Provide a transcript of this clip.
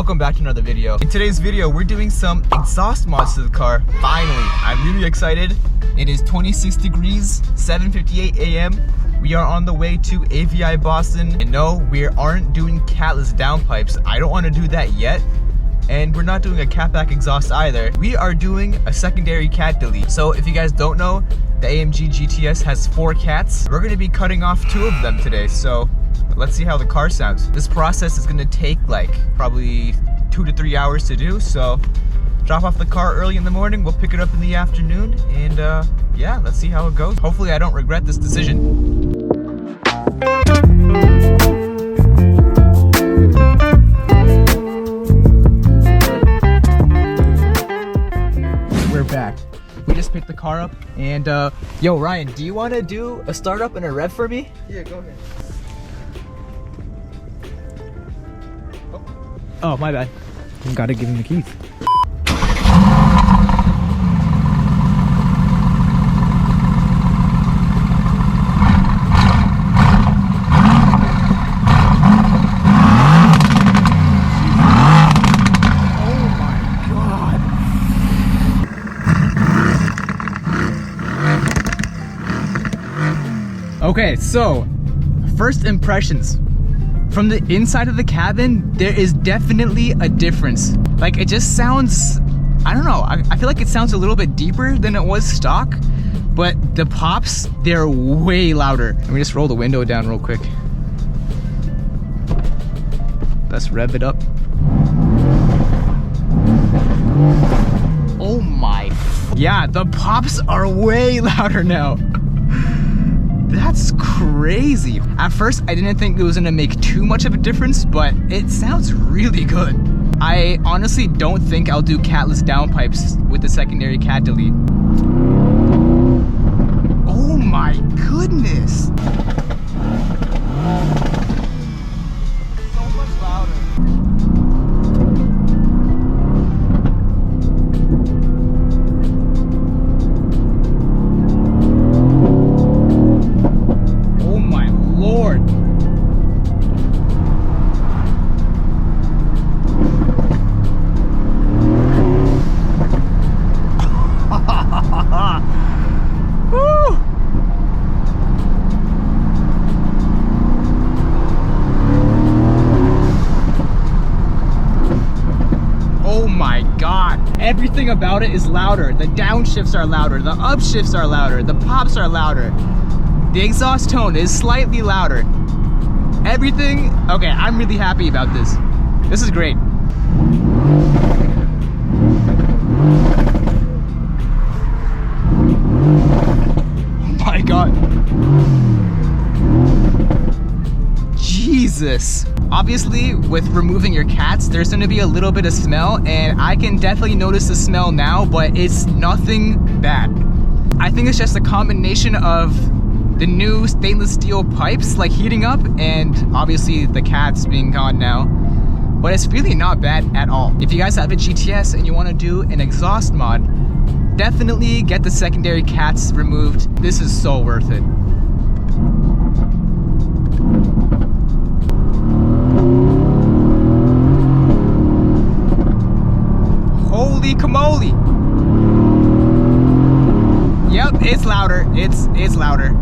welcome back to another video. In today's video, we're doing some exhaust mods to the car. Finally, I'm really excited. It is 26 degrees, 7:58 a.m. We are on the way to AVI Boston. And no, we aren't doing catless downpipes. I don't want to do that yet. And we're not doing a catback exhaust either. We are doing a secondary cat delete. So if you guys don't know, the AMG GTS has 4 cats. We're gonna be cutting off 2 of them today. So let's see how the car sounds. This process is gonna take like probably 2 to 3 hours to do. So drop off the car early in the morning. We'll pick it up in the afternoon. And yeah, let's see how it goes. Hopefully I don't regret this decision. We're back. We just picked the car up and yo Ryan, do you want to do a startup and a rev for me? Yeah, go ahead. Oh, my bad. You gotta give him the keys. Okay, so first impressions. From the inside of the cabin, there is definitely a difference. Like, it just sounds, I don't know, I feel like it sounds a little bit deeper than it was stock, but the pops, they're way louder. Let me just roll the window down real quick. Let's rev it up. Oh my, yeah, the pops are way louder now. That's crazy. At first, I didn't think it was gonna make too much of a difference, but it sounds really good. I honestly don't think I'll do catless downpipes with the secondary cat delete. Oh my goodness. So much louder. Everything about it is louder. The downshifts are louder. The upshifts are louder. The pops are louder. The exhaust tone is slightly louder. Everything, okay, I'm really happy about this. This is great. Oh my God. Jesus. Obviously, with removing your cats, there's gonna be a little bit of smell, and I can definitely notice the smell now, but it's nothing bad. I think it's just a combination of the new stainless steel pipes like heating up, and obviously the cats being gone now, but it's really not bad at all. If you guys have a GTS and you wanna do an exhaust mod, definitely get the secondary cats removed. This is so worth it. Holy camole! Yep, it's louder. It's louder.